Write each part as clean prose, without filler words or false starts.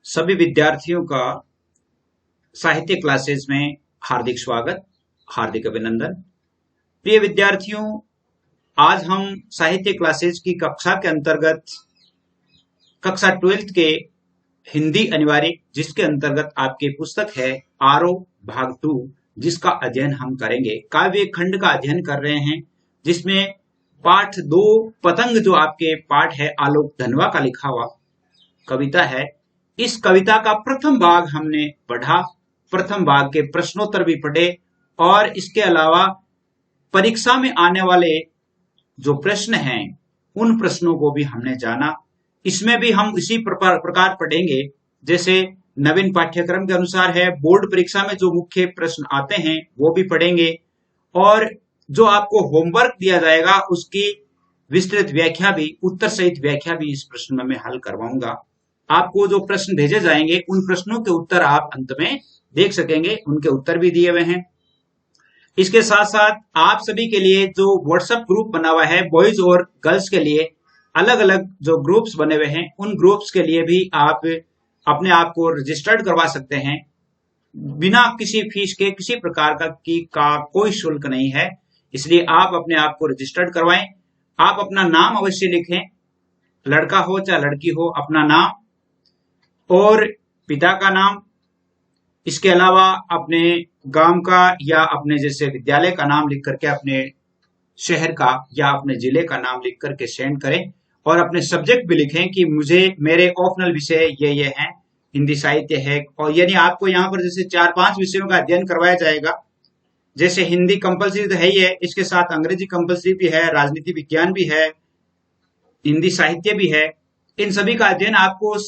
सभी विद्यार्थियों का साहित्य क्लासेस में हार्दिक स्वागत, हार्दिक अभिनंदन। प्रिय विद्यार्थियों, आज हम साहित्य क्लासेस की कक्षा के अंतर्गत कक्षा 12th के हिंदी अनिवार्य, जिसके अंतर्गत आपकी पुस्तक है आरोह भाग 2, जिसका अध्ययन हम करेंगे। काव्य खंड का अध्ययन कर रहे हैं, जिसमें पाठ 2 पतंग, जो आपके पाठ है आलोक धनवा का लिखा हुआ कविता है। इस कविता का प्रथम भाग हमने पढ़ा, प्रथम भाग के प्रश्नोत्तर भी पढ़े और इसके अलावा परीक्षा में आने वाले जो प्रश्न हैं उन प्रश्नों को भी हमने जाना। इसमें भी हम इसी प्रकार पढ़ेंगे जैसे नवीन पाठ्यक्रम के अनुसार है। बोर्ड परीक्षा में जो मुख्य प्रश्न आते हैं वो भी पढ़ेंगे और जो आपको होमवर्क दिया जाएगा उसकी विस्तृत व्याख्या भी, उत्तर सहित व्याख्या भी इस प्रश्न में मैं हल करवाऊंगा। आपको जो प्रश्न भेजे जाएंगे उन प्रश्नों के उत्तर आप अंत में देख सकेंगे, उनके उत्तर भी दिए हुए हैं। इसके साथ साथ आप सभी के लिए जो व्हाट्सएप ग्रुप बना हुआ है, बॉयज और गर्ल्स के लिए अलग अलग जो ग्रुप्स बने हुए हैं, उन ग्रुप्स के लिए भी आप अपने आप को रजिस्टर्ड करवा सकते हैं बिना किसी फीस के। किसी प्रकार का कोई शुल्क नहीं है, इसलिए आप अपने आप को रजिस्टर्ड करवाएं। आप अपना नाम अवश्य लिखें, लड़का हो चाहे लड़की हो, अपना नाम और पिता का नाम। इसके अलावा अपने गांव का या अपने जैसे विद्यालय का नाम लिख करके अपने शहर का या अपने जिले का नाम लिख करके सेंड करें और अपने सब्जेक्ट भी लिखें कि मुझे मेरे ऑप्शनल विषय ये हैं, हिंदी साहित्य है। और यानी आपको यहाँ पर जैसे 4-5 विषयों का अध्ययन करवाया जाएगा। जैसे हिंदी कंपलसरी तो है ही है, इसके साथ अंग्रेजी कंपलसरी भी है, राजनीति विज्ञान भी है, हिंदी साहित्य भी है। इन सभी का अध्ययन आपको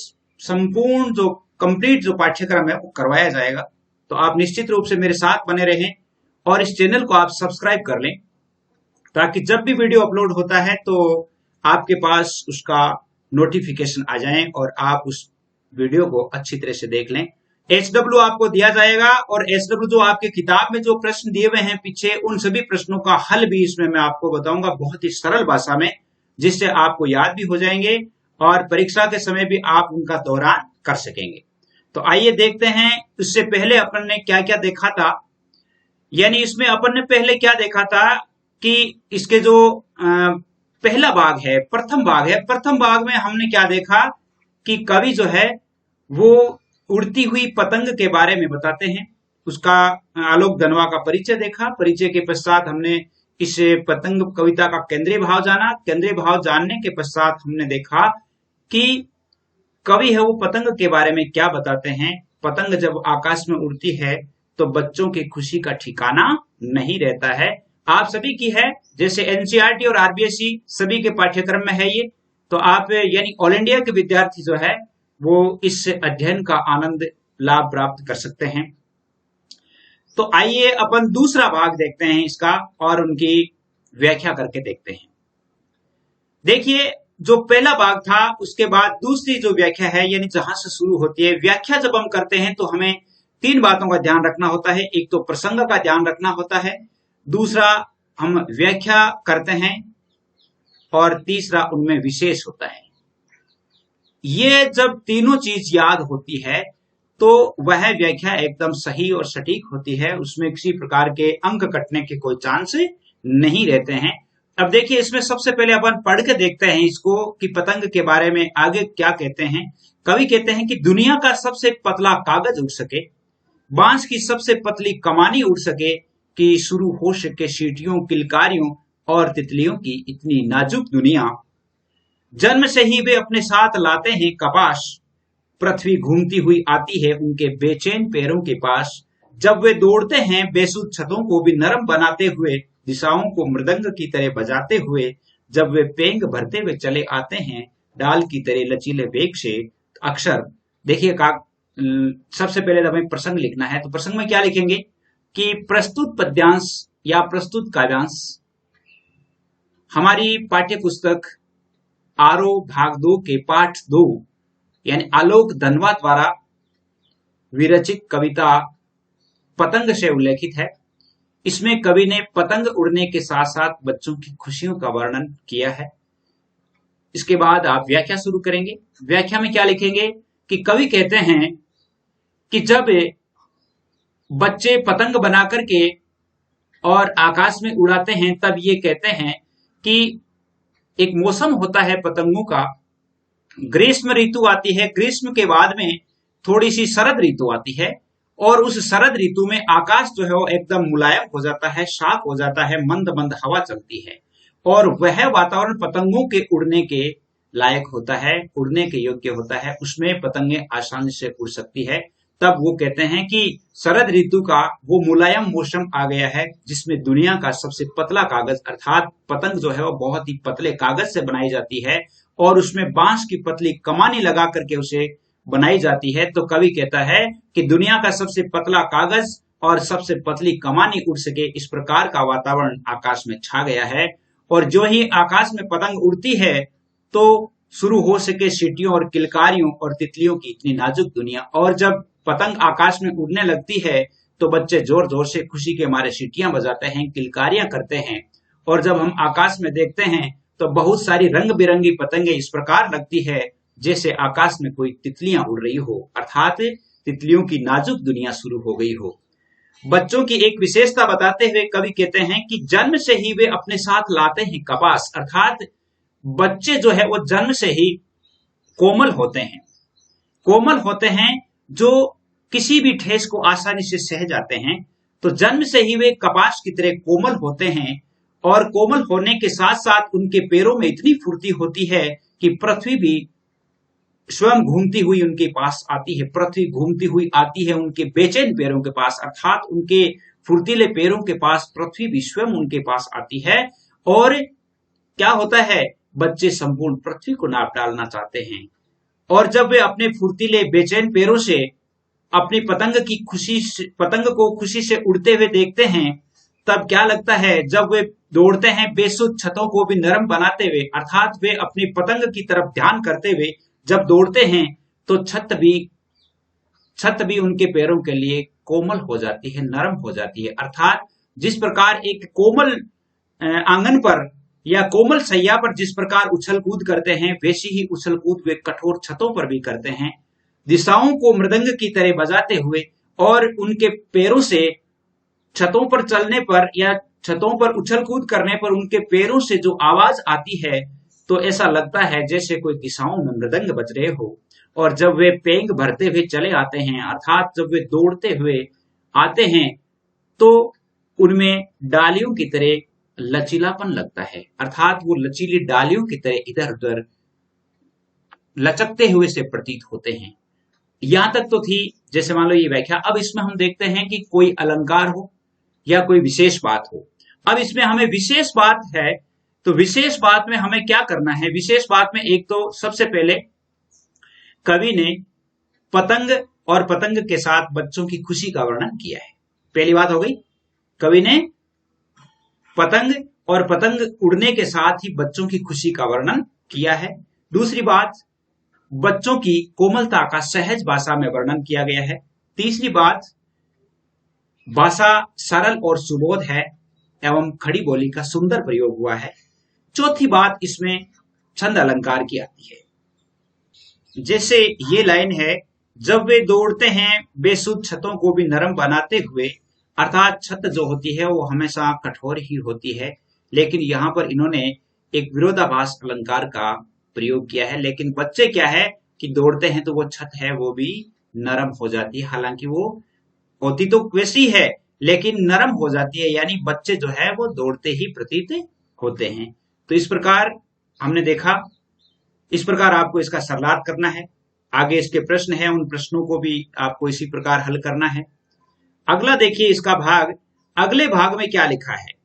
संपूर्ण जो कंप्लीट जो पाठ्यक्रम है वो करवाया जाएगा। तो आप निश्चित रूप से मेरे साथ बने रहें और इस चैनल को आप सब्सक्राइब कर लें, ताकि जब भी वीडियो अपलोड होता है तो आपके पास उसका नोटिफिकेशन आ जाए और आप उस वीडियो को अच्छी तरह से देख लें। HW आपको दिया जाएगा और HW जो आपके किताब में जो प्रश्न दिए हुए हैं पीछे, उन सभी प्रश्नों का हल भी इसमें मैं आपको बताऊंगा बहुत ही सरल भाषा में, जिससे आपको याद भी हो जाएंगे और परीक्षा के समय भी आप उनका दोहरान कर सकेंगे। तो आइए देखते हैं, इससे पहले अपन ने क्या क्या देखा था। यानी इसमें अपन ने पहले क्या देखा था कि इसके जो पहला भाग है, प्रथम भाग है, प्रथम भाग में हमने क्या देखा कि कवि जो है वो उड़ती हुई पतंग के बारे में बताते हैं। उसका आलोक धनवा का परिचय देखा। परिचय के पश्चात हमने इस पतंग कविता का केंद्रीय भाव जाना। केंद्रीय भाव जानने के पश्चात हमने देखा कि कवि है वो पतंग के बारे में क्या बताते हैं। पतंग जब आकाश में उड़ती है तो बच्चों की खुशी का ठिकाना नहीं रहता है। आप सभी की है, जैसे एनसीईआरटी और आरबीएसई सभी के पाठ्यक्रम में है ये। तो आप यानी ऑल इंडिया के विद्यार्थी जो है वो इस अध्ययन का आनंद लाभ प्राप्त कर सकते हैं। तो आइए अपन दूसरा भाग देखते हैं इसका और उनकी व्याख्या करके देखते हैं। देखिए, जो पहला भाग था उसके बाद दूसरी जो व्याख्या है, यानी जहां से शुरू होती है व्याख्या, जब हम करते हैं तो हमें 3 बातों का ध्यान रखना होता है। एक तो प्रसंग का ध्यान रखना होता है, दूसरा हम व्याख्या करते हैं और तीसरा उनमें विशेष होता है। ये जब तीनों चीज याद होती है तो वह व्याख्या एकदम सही और सटीक होती है, उसमें किसी प्रकार के अंक कटने के कोई चांस नहीं रहते हैं। अब देखिए, इसमें सबसे पहले अपन पढ़ के देखते हैं इसको कि पतंग के बारे में आगे क्या कहते हैं। कवि कहते हैं कि दुनिया का सबसे पतला कागज उड़ सके, बांस की सबसे पतली कमानी उड़ सके, कि शुरू हो सके सीटियों, किलकारियों और तितलियों की इतनी नाजुक दुनिया। जन्म से ही वे अपने साथ लाते हैं कपास, पृथ्वी घूमती हुई आती है उनके बेचैन पैरों के पास। जब वे दौड़ते हैं बेसुध छतों को भी नरम बनाते हुए, दिशाओं को मृदंग की तरह बजाते हुए। जब वे पेंग भरते हुए चले आते हैं डाल की तरह लचीले वेग से। अक्षर देखिए, सबसे पहले हमें प्रसंग लिखना है, तो प्रसंग में क्या लिखेंगे कि प्रस्तुत पद्यांश या प्रस्तुत काव्यांश हमारी पाठ्य पुस्तक आरोह भाग 2 के पाठ 2 यानी आलोक धनवा द्वारा विरचित कविता पतंग से उल्लेखित है। इसमें कवि ने पतंग उड़ने के साथ साथ बच्चों की खुशियों का वर्णन किया है। इसके बाद आप व्याख्या शुरू करेंगे। व्याख्या में क्या लिखेंगे कि कवि कहते हैं कि जब बच्चे पतंग बना करके और आकाश में उड़ाते हैं, तब ये कहते हैं कि एक मौसम होता है पतंगों का, ग्रीष्म ऋतु आती है, ग्रीष्म के बाद में थोड़ी सी शरद ऋतु आती है, और उस शरद ऋतु में आकाश जो है वो एकदम मुलायम हो जाता है, साफ हो जाता है, मंद मंद हवा चलती है, और वह वातावरण पतंगों के उड़ने के लायक होता है, उड़ने के योग्य होता है, उसमें पतंगे आसानी से उड़ सकती है। तब वो कहते हैं कि शरद ऋतु का वो मुलायम मौसम आ गया है, जिसमें दुनिया का सबसे पतला कागज अर्थात पतंग जो है वो बहुत ही पतले कागज से बनाई जाती है, और उसमें बांस की पतली कमानी लगा करके उसे बनाई जाती है। तो कवि कहता है कि दुनिया का सबसे पतला कागज और सबसे पतली कमानी उड़ सके, इस प्रकार का वातावरण आकाश में छा गया है। और जो ही आकाश में पतंग उड़ती है तो शुरू हो सके सीटियों और किलकारियों और तितलियों की इतनी नाजुक दुनिया। और जब पतंग आकाश में उड़ने लगती है तो बच्चे जोर जोर से खुशी के मारे सीटियां बजाते हैं, किलकारियां करते हैं। और जब हम आकाश में देखते हैं तो बहुत सारी रंग बिरंगी पतंगे इस प्रकार लगती है जैसे आकाश में कोई तितलियां उड़ रही हो, अर्थात तितलियों की नाजुक दुनिया शुरू हो गई हो। बच्चों की एक विशेषता बताते हुए कवि कहते हैं कि जन्म से ही वे अपने साथ लाते हैं कपास, अर्थात बच्चे जो है वो जन्म से ही कोमल होते हैं, कोमल होते हैं, जो किसी भी ठेस को आसानी से सह जाते हैं। तो जन्म से ही वे कपास की तरह कोमल होते हैं, और कोमल होने के साथ साथ उनके पैरों में इतनी फुर्ती होती है कि पृथ्वी भी स्वयं घूमती हुई उनके पास आती है, पृथ्वी घूमती हुई आती है उनके बेचैन पैरों के पास, अर्थात उनके फुर्तीले पैरों के पास पृथ्वी भी स्वयं उनके पास आती है। और क्या होता है, बच्चे संपूर्ण पृथ्वी को नाप डालना चाहते हैं। और जब वे अपने फुर्तीले बेचैन पैरों से अपनी पतंग को खुशी से उड़ते हुए देखते हैं, तब क्या लगता है, जब वे दौड़ते हैं बेसुध छतों को भी नरम बनाते हुए, अर्थात वे अपनी पतंग की तरफ ध्यान करते हुए जब दौड़ते हैं तो छत भी उनके पैरों के लिए कोमल हो जाती है, नरम हो जाती है। अर्थात जिस प्रकार एक कोमल आंगन पर या कोमल सैया पर जिस प्रकार उछल कूद करते हैं, वैसी ही उछल कूद वे कठोर छतों पर भी करते हैं, दिशाओं को मृदंग की तरह बजाते हुए। और उनके पैरों से छतों पर चलने पर या छतों पर उछल कूद करने पर उनके पैरों से जो आवाज आती है, तो ऐसा लगता है जैसे कोई दिशाओं में मृदंग बज रहे हो। और जब वे पेंग भरते हुए चले आते हैं, अर्थात जब वे दौड़ते हुए आते हैं, तो उनमें डालियों की तरह लचीलापन लगता है, अर्थात वो लचीली डालियों की तरह इधर उधर लचकते हुए से प्रतीत होते हैं। यहां तक तो थी जैसे मान लो ये व्याख्या। अब इसमें हम देखते हैं कि कोई अलंकार हो या कोई विशेष बात हो। अब इसमें हमें विशेष बात है, तो विशेष बात में हमें क्या करना है। विशेष बात में एक तो सबसे पहले कवि ने पतंग और पतंग के साथ बच्चों की खुशी का वर्णन किया है। पहली बात हो गई, कवि ने पतंग और पतंग उड़ने के साथ ही बच्चों की खुशी का वर्णन किया है। दूसरी बात, बच्चों की कोमलता का सहज भाषा में वर्णन किया गया है। तीसरी बात, भाषा सरल और सुबोध है एवं खड़ी बोली का सुंदर प्रयोग हुआ है। चौथी बात, इसमें छंद अलंकार की आती है। जैसे ये लाइन है, जब वे दौड़ते हैं बेसुध छतों को भी नरम बनाते हुए, अर्थात छत जो होती है वो हमेशा कठोर ही होती है, लेकिन यहाँ पर इन्होंने एक विरोधाभास अलंकार का प्रयोग किया है। लेकिन बच्चे क्या है कि दौड़ते हैं तो वो छत है वो भी नरम हो जाती है, हालांकि वो होती तो वैसी है लेकिन नरम हो जाती है, यानी बच्चे जो है वो दौड़ते ही प्रतीत होते हैं। तो इस प्रकार हमने देखा, इस प्रकार आपको इसका सरलार्थ करना है। आगे इसके प्रश्न है, उन प्रश्नों को भी आपको इसी प्रकार हल करना है। अगला देखिए इसका भाग, अगले भाग में क्या लिखा है।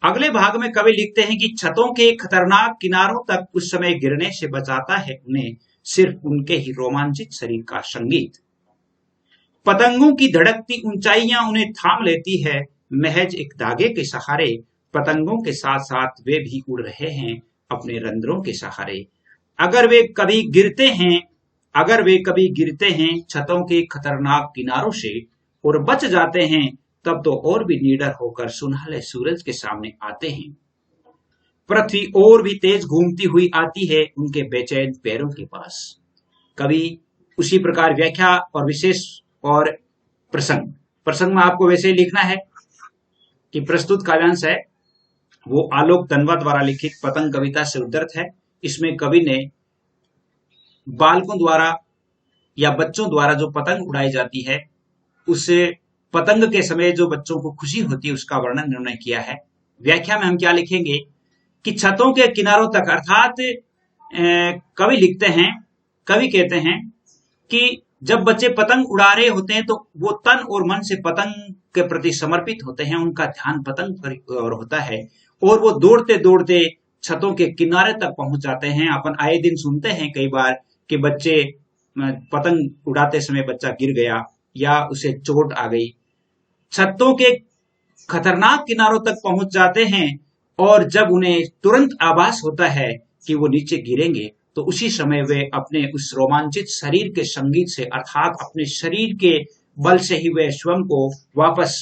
अगले भाग में कवि लिखते हैं कि छतों के खतरनाक किनारों तक उस समय गिरने से बचाता है उन्हें सिर्फ उनके ही रोमांचित शरीर का संगीत। पतंगों की धड़कती ऊंचाइयां उन्हें थाम लेती है, महज एक धागे के सहारे पतंगों के साथ साथ वे भी उड़ रहे हैं अपने रंध्रों के सहारे। अगर वे कभी गिरते हैं छतों के खतरनाक किनारों से और बच जाते हैं, तब तो और भी निडर होकर सुनहले सूरज के सामने आते हैं। पृथ्वी और भी तेज घूमती हुई आती है उनके बेचैन पैरों के पास। कभी उसी प्रकार व्याख्या और विशेष और प्रसंग। प्रसंग में आपको वैसे ही लिखना है कि प्रस्तुत काव्यांश है वो आलोक तनवा द्वारा लिखित पतंग कविता से उद्धृत है। इसमें कवि ने बालकों द्वारा या बच्चों द्वारा जो पतंग उड़ाई जाती है, उससे पतंग के समय जो बच्चों को खुशी होती है उसका वर्णन निर्णय किया है। व्याख्या में हम क्या लिखेंगे कि छतों के किनारों तक, अर्थात कवि लिखते हैं, कवि कहते हैं कि जब बच्चे पतंग उड़ा रहे होते हैं तो वो तन और मन से पतंग के प्रति समर्पित होते हैं, उनका ध्यान पतंग पर और होता है और वो दौड़ते दौड़ते छतों के किनारे तक पहुंच जाते हैं। अपन आए दिन सुनते हैं कई बार कि बच्चे पतंग उड़ाते समय बच्चा गिर गया या उसे चोट आ गई। छतों के खतरनाक किनारों तक पहुंच जाते हैं और जब उन्हें तुरंत आभास होता है कि वो नीचे गिरेंगे तो उसी समय वे अपने उस रोमांचित शरीर के संगीत से, अर्थात अपने शरीर के बल से ही वे स्वयं को वापस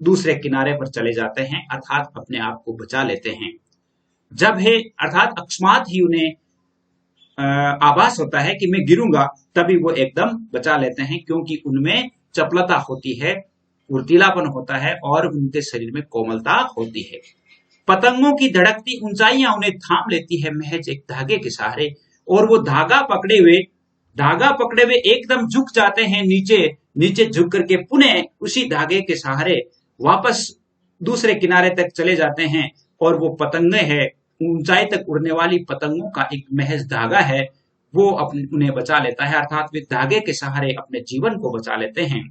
दूसरे किनारे पर चले जाते हैं, अर्थात अपने आप को बचा लेते हैं। जब है अर्थात अकस्मात ही उन्हें आभास होता है कि मैं गिरूंगा, तभी वो एकदम बचा लेते हैं, क्योंकि उनमें चपलता होती है, फुर्तीलापन होता है और उनके शरीर में कोमलता होती है। पतंगों की धड़कती ऊंचाइयां उन्हें थाम लेती है महज एक धागे के सहारे, और वो धागा पकड़े हुए एकदम झुक जाते हैं नीचे झुक करके पुनः उसी धागे के सहारे वापस दूसरे किनारे तक चले जाते हैं। और वो पतंगे है, ऊंचाई तक उड़ने वाली पतंगों का एक महज धागा है, वो उन्हें बचा लेता है, अर्थात वे धागे के सहारे अपने जीवन को बचा लेते हैं।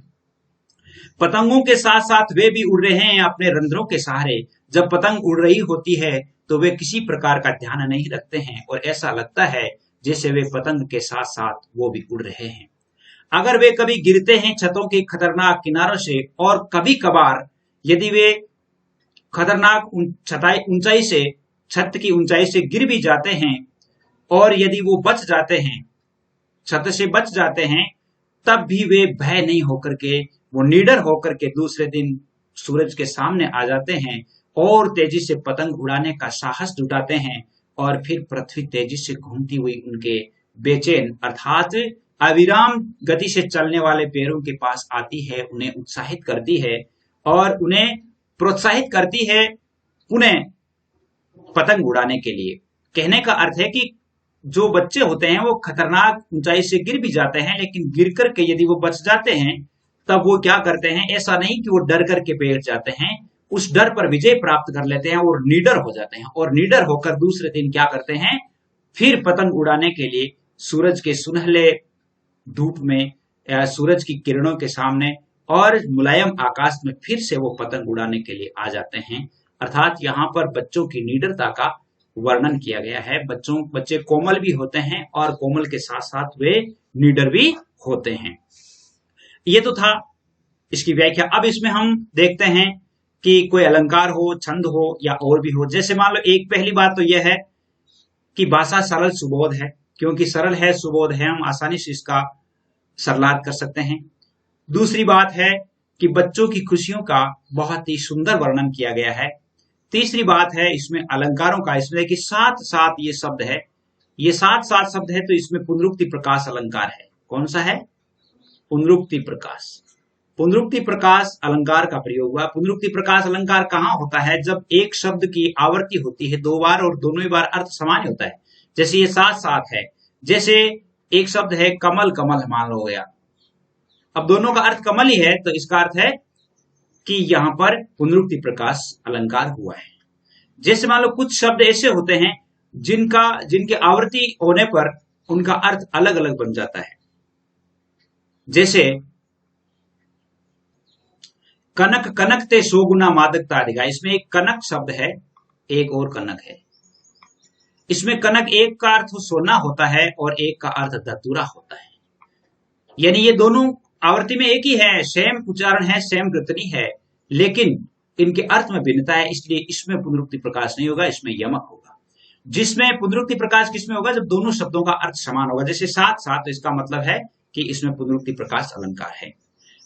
पतंगों के साथ साथ वे भी उड़ रहे हैं अपने रंध्रों के सहारे। जब पतंग उड़ रही होती है तो वे किसी प्रकार का ध्यान नहीं रखते हैं और ऐसा लगता है जैसे वे पतंग के साथ साथ वो भी उड़ रहे हैं। अगर वे कभी गिरते हैं छतों के खतरनाक किनारों से, और कभी कभार यदि वे खतरनाक ऊंचाई से, छत की ऊंचाई से गिर भी जाते हैं और यदि वो बच जाते हैं, छत से बच जाते हैं, तब भी वे भय नहीं होकर के, वो निडर होकर के दूसरे दिन सूरज के सामने आ जाते हैं और तेजी से पतंग उड़ाने का साहस जुटाते हैं। और फिर पृथ्वी तेजी से घूमती हुई उनके बेचैन अर्थात अविराम गति से चलने वाले पैरों के पास आती है, उन्हें उत्साहित करती है और उन्हें प्रोत्साहित करती है पुनः पतंग उड़ाने के लिए। कहने का अर्थ है कि जो बच्चे होते हैं वो खतरनाक ऊंचाई से गिर भी जाते हैं, लेकिन गिर करके यदि वो बच जाते हैं तब वो क्या करते हैं, ऐसा नहीं कि वो डर करके बैठ जाते हैं, उस डर पर विजय प्राप्त कर लेते हैं और निडर हो जाते हैं। और निडर होकर दूसरे दिन क्या करते हैं, फिर पतंग उड़ाने के लिए सूरज के सुनहले धूप में, सूरज की किरणों के सामने और मुलायम आकाश में फिर से वो पतंग उड़ाने के लिए आ जाते हैं। अर्थात यहाँ पर बच्चों की निडरता का वर्णन किया गया है। बच्चे कोमल भी होते हैं और कोमल के साथ साथ वे निडर भी होते हैं। ये तो था इसकी व्याख्या। अब इसमें हम देखते हैं कि कोई अलंकार हो, छंद हो या और भी हो। जैसे मान लो, एक पहली बात तो यह है कि भाषा सरल सुबोध है, क्योंकि सरल है, सुबोध है, हम आसानी से इसका सरलार्थ कर सकते हैं। दूसरी बात है कि बच्चों की खुशियों का बहुत ही सुंदर वर्णन किया गया है। तीसरी बात है इसमें अलंकारों का, इसमें कि साथ साथ ये शब्द है, ये साथ साथ शब्द है, तो इसमें पुनरुक्ति प्रकाश अलंकार है। कौन सा है? पुनरुक्ति प्रकाश। पुनरुक्ति प्रकाश अलंकार का प्रयोग हुआ। पुनरुक्ति प्रकाश अलंकार कहाँ होता है? जब एक शब्द की आवृत्ति होती है दो बार और दोनों ही बार अर्थ समान होता है। जैसे ये साथ साथ है, जैसे एक शब्द है कमल, कमल मान लो गया, अब दोनों का अर्थ कमल ही है, तो इसका अर्थ है कि यहां पर पुनरुक्ति प्रकाश अलंकार हुआ है। जैसे मान लो कुछ शब्द ऐसे होते हैं जिनके आवृत्ति होने पर उनका अर्थ अलग अलग बन जाता है। जैसे कनक, कनक ते 100 गुना मादकता अधिका, इसमें एक कनक शब्द है, एक और कनक है। इसमें कनक एक का अर्थ सोना होता है और एक का अर्थ धतूरा होता है, यानी ये दोनों आवृत्ति में एक ही है, सेम उच्चारण है, सेम कृतनी है, लेकिन इनके अर्थ में भिन्नता है, इसलिए इसमें पुनरुक्ति प्रकाश नहीं होगा, इसमें यमक होगा। जिसमें पुनरुक्ति प्रकाश किसमें होगा? जब दोनों शब्दों का अर्थ समान होगा। जैसे साथ साथ, तो इसका मतलब है कि इसमें पुनरुक्ति प्रकाश अलंकार है।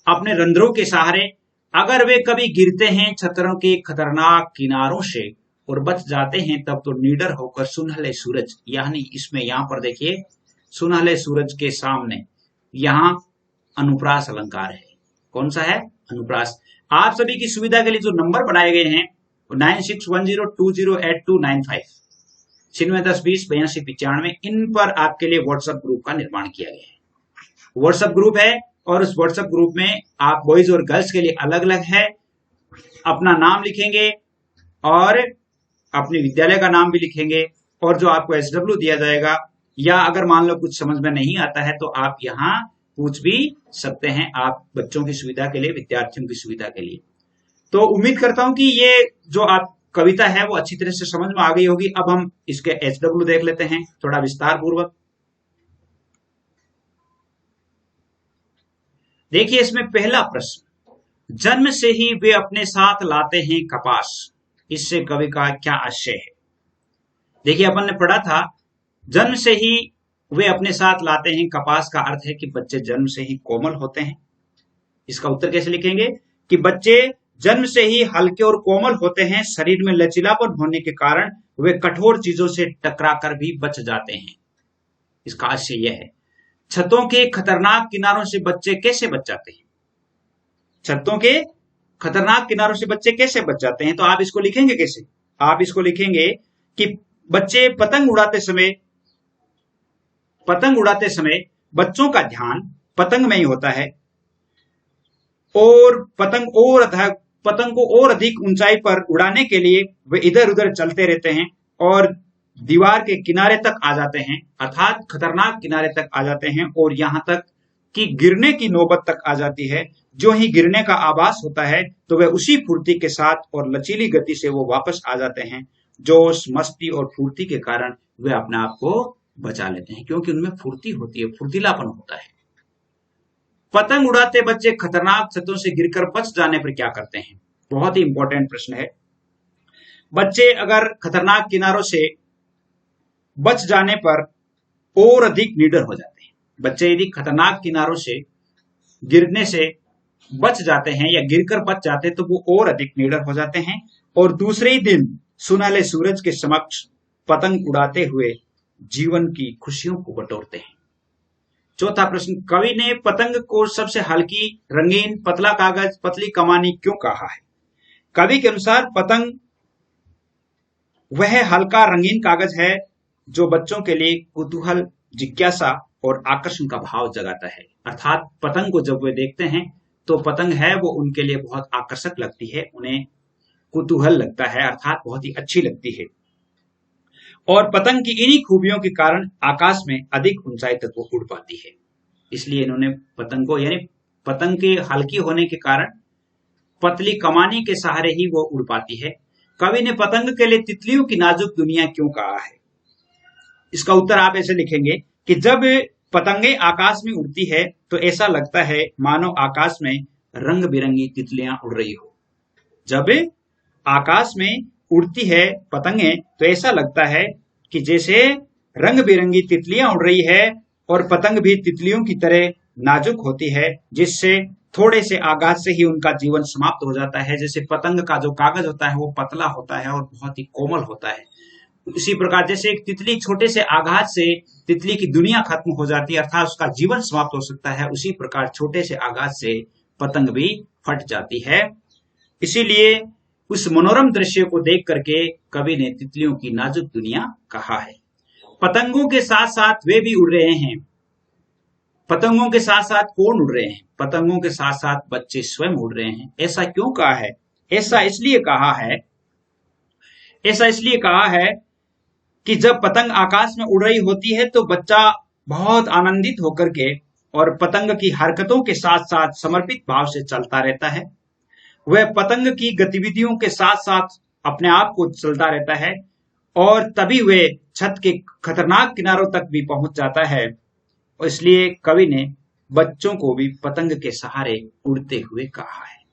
अपने रंध्रों के सहारे अगर वे कभी गिरते हैं छतरों के खतरनाक किनारों से और बच जाते हैं, तब तो निडर होकर सुनहले सूरज, यानी इसमें यहां पर देखिए सुनहले सूरज के सामने, यहाँ अनुप्रास अलंकार है। कौन सा है? अनुप्रास। आप सभी की सुविधा के लिए जो नंबर बनाए गए हैं 9610208295, 9610208295, इन पर आपके लिए व्हाट्सएप ग्रुप का निर्माण किया गया है। व्हाट्सएप ग्रुप है और उस व्हाट्सएप ग्रुप में आप बॉयज और गर्ल्स के लिए अलग अलग है। अपना नाम लिखेंगे और अपने विद्यालय का नाम भी लिखेंगे, और जो आपको SW दिया जाएगा, या अगर मान लो कुछ समझ में नहीं आता है तो आप यहाँ पूछ भी सकते हैं, आप बच्चों की सुविधा के लिए, विद्यार्थियों की सुविधा के लिए। तो उम्मीद करता हूं कि ये जो आप कविता है वो अच्छी तरह से समझ में आ गई होगी। अब हम इसके SW देख लेते हैं थोड़ा विस्तार पूर्वक। देखिए इसमें पहला प्रश्न, जन्म से ही वे अपने साथ लाते हैं कपास, इससे कवि का क्या आशय है? देखिए अपन ने पढ़ा था, जन्म से ही वे अपने साथ लाते हैं कपास का अर्थ है कि बच्चे जन्म से ही कोमल होते हैं। इसका उत्तर कैसे लिखेंगे कि बच्चे जन्म से ही हल्के और कोमल होते हैं, शरीर में लचीलापन होने के कारण वे कठोर चीजों से टकराकर भी बच जाते हैं। इसका आशय यह है। छतों के खतरनाक किनारों से बच्चे कैसे बच जाते हैं? छतों के खतरनाक किनारों से बच्चे कैसे बच जाते हैं? तो आप इसको लिखेंगे कैसे? आप इसको लिखेंगे कि बच्चे पतंग उड़ाते समय बच्चों का ध्यान पतंग में ही होता है, और पतंग को और अधिक ऊंचाई पर उड़ाने के लिए वे इधर उधर चलते रहते हैं और दीवार के किनारे तक आ जाते हैं, अर्थात खतरनाक किनारे तक आ जाते हैं, और यहां तक कि गिरने की नौबत तक आ जाती है। जो ही गिरने का आभास होता है तो वे उसी फुर्ती के साथ और लचीली गति से वो वापस आ जाते हैं। जोश, मस्ती और फुर्ती के कारण वे अपने आप को बचा लेते हैं, क्योंकि उनमें फुर्ती होती है, फुर्तीलापन होता है। पतंग उड़ाते बच्चे खतरनाक छतों से गिरकर बच जाने पर क्या करते हैं? बहुत ही इंपॉर्टेंट प्रश्न है। बच्चे अगर खतरनाक किनारों से बच जाने पर और अधिक निडर हो जाते हैं। बच्चे यदि खतरनाक किनारों से गिरने से बच जाते हैं या गिरकर बच जाते हैं तो वो और अधिक निडर हो जाते हैं, और दूसरे ही दिन सुनहले सूरज के समक्ष पतंग उड़ाते हुए जीवन की खुशियों को बटोरते हैं। चौथा प्रश्न, कवि ने पतंग को सबसे हल्की, रंगीन, पतला कागज, पतली कमानी क्यों कहा है? कवि के अनुसार पतंग वह हल्का रंगीन कागज है जो बच्चों के लिए कुतूहल, जिज्ञासा और आकर्षण का भाव जगाता है। अर्थात पतंग को जब वे देखते हैं तो पतंग है वो उनके लिए बहुत आकर्षक लगती है, उन्हें कुतूहल लगता है, अर्थात बहुत ही अच्छी लगती है। और पतंग की इन्हीं खूबियों के कारण आकाश में अधिक ऊंचाई तक वो उड़ पाती है। इसलिए इन्होंने पतंग को, यानी पतंग के हल्की होने के कारण पतली कमानी के सहारे ही वो उड़ पाती है। कवि ने पतंग के लिए तितलियों की नाजुक दुनिया क्यों कहा है? इसका उत्तर आप ऐसे लिखेंगे कि जब पतंगे आकाश में उड़ती है तो ऐसा लगता है मानो आकाश में रंग बिरंगी तितलियां उड़ रही हो। जब आकाश में उड़ती है पतंगे तो ऐसा लगता है कि जैसे रंग बिरंगी तितलियां उड़ रही है, और पतंग भी तितलियों की तरह नाजुक होती है, जिससे थोड़े से आघात से ही उनका जीवन समाप्त हो जाता है। जैसे पतंग का जो कागज होता है वो पतला होता है और बहुत ही कोमल होता है, इसी प्रकार जैसे एक तितली छोटे से आघात से तितली की दुनिया खत्म हो जाती है, अर्थात उसका जीवन समाप्त हो सकता है, उसी प्रकार छोटे से आघात से पतंग भी फट जाती है। इसीलिए उस मनोरम दृश्य को देख करके कवि ने तितलियों की नाजुक दुनिया कहा है। पतंगों के साथ साथ वे भी उड़ रहे हैं। पतंगों के साथ साथ कौन उड़ रहे हैं? पतंगों के साथ साथ बच्चे स्वयं उड़ रहे हैं। ऐसा क्यों कहा है? ऐसा इसलिए कहा है कि जब पतंग आकाश में उड़ रही होती है तो बच्चा बहुत आनंदित होकर के और पतंग की हरकतों के साथ साथ समर्पित भाव से चलता रहता है। वह पतंग की गतिविधियों के साथ साथ अपने आप को चलता रहता है, और तभी वह छत के खतरनाक किनारों तक भी पहुंच जाता है। और इसलिए कवि ने बच्चों को भी पतंग के सहारे उड़ते हुए कहा है।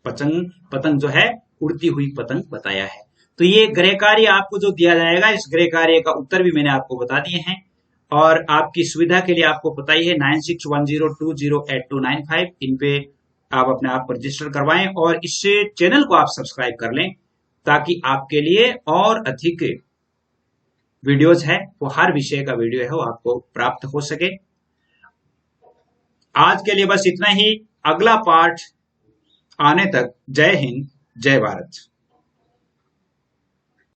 पतंग जो है उड़ती हुई पतंग बताया है। तो ये गृह कार्य आपको जो दिया जाएगा, इस गृह कार्य का उत्तर भी मैंने आपको बता दिए हैं, और आपकी सुविधा के लिए आपको पता ही है 9610208295, इन पे आप अपने आप को रजिस्टर करवाएं और इस चैनल को आप सब्सक्राइब कर लें, ताकि आपके लिए और अधिक वीडियोज है वो हर विषय का वीडियो है वो आपको प्राप्त हो सके। आज के लिए बस इतना ही। अगला पाठ आने तक जय हिंद, जय भारत।